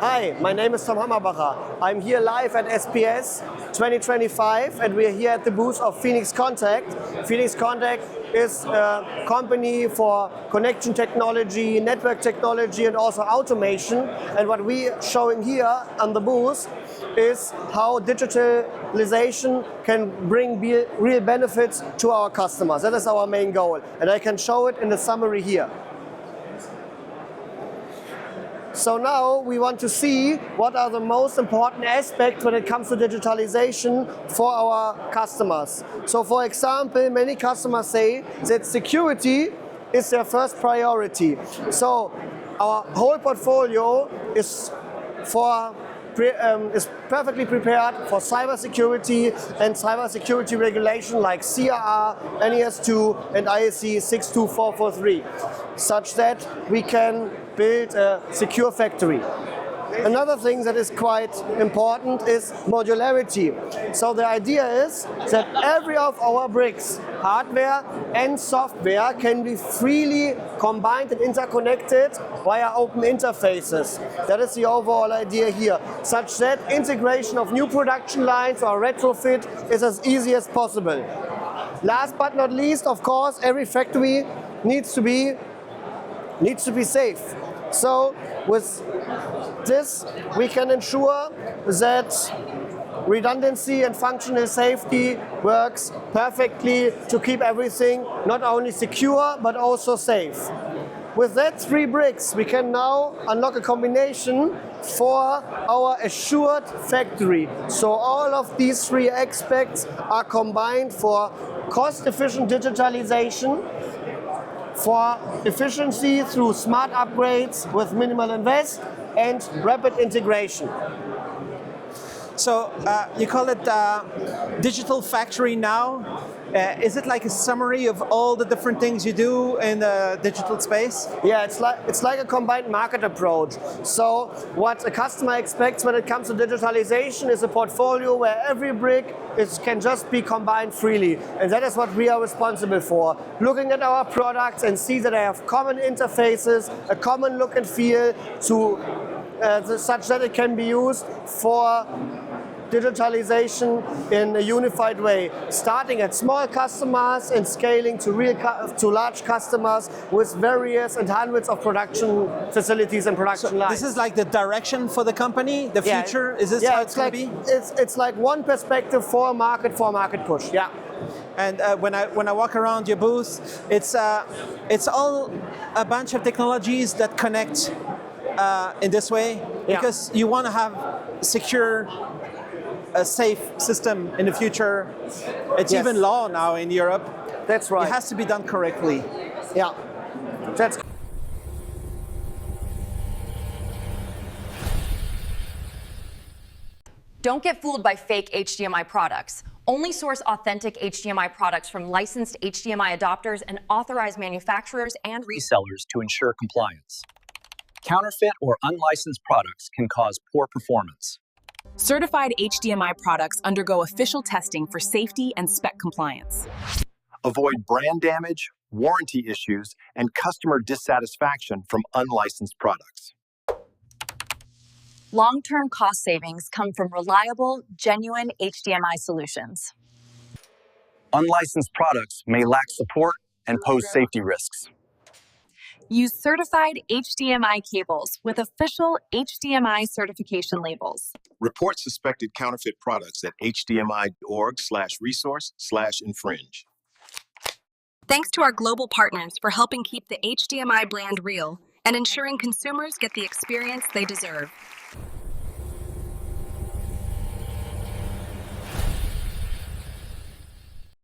Hi, my name is Tom Hammerbacher. I'm here live at SPS 2025 and we're here at the booth of PLCnext Contact. PLCnext Contact is a company for connection technology, network technology and also automation. And what we're showing here on the booth is how digitalization can bring real benefits to our customers. That is our main goal. And I can show it in the summary here. So now we want to see what are the most important aspects when it comes to digitalization for our customers. So for example, many customers say that security is their first priority. So our whole portfolio is perfectly prepared for cybersecurity and cybersecurity regulation like CRA, NIS2 and IEC 62443, such that we can build a secure factory. Another thing that is quite important is modularity. So the idea is that every of our bricks, hardware and software, can be freely combined and interconnected via open interfaces. That is the overall idea here, such that integration of new production lines or retrofit is as easy as possible. Last but not least, of course, every factory needs to be safe. So with this, we can ensure that redundancy and functional safety works perfectly to keep everything not only secure but also safe. With that 3 bricks, we can now unlock a combination for our assured factory. So all of these 3 aspects are combined for cost-efficient digitalization, for efficiency through smart upgrades with minimal invest, and rapid integration. So you call it digital factory now. Is it like a summary of all the different things you do in the digital space? Yeah, it's like a combined market approach. So what a customer expects when it comes to digitalization is a portfolio where every brick can just be combined freely. And that is what we are responsible for. Looking at our products and see that they have common interfaces, a common look and feel, such that it can be used for digitalization in a unified way, starting at small customers and scaling to large customers with various and hundreds of production facilities and production lines. This is like the direction for the company, the future? Is this how it's going to be? It's like one perspective for a market push, yeah. And when I walk around your booth, it's all a bunch of technologies that connect in this way, because you want to have secure, a safe system in the future. It's even law now in Europe. That's right. It has to be done correctly. Yeah. That's Don't get fooled by fake HDMI products. Only source authentic HDMI products from licensed HDMI adopters and authorized manufacturers and resellers to ensure compliance. Counterfeit or unlicensed products can cause poor performance. Certified HDMI products undergo official testing for safety and spec compliance. Avoid brand damage, warranty issues, and customer dissatisfaction from unlicensed products. long-term cost savings come from reliable, genuine HDMI solutions. Unlicensed products may lack support and pose safety risks. Use certified HDMI cables with official HDMI certification labels. Report suspected counterfeit products at hdmi.org/resource/infringe. Thanks to our global partners for helping keep the HDMI brand real and ensuring consumers get the experience they deserve.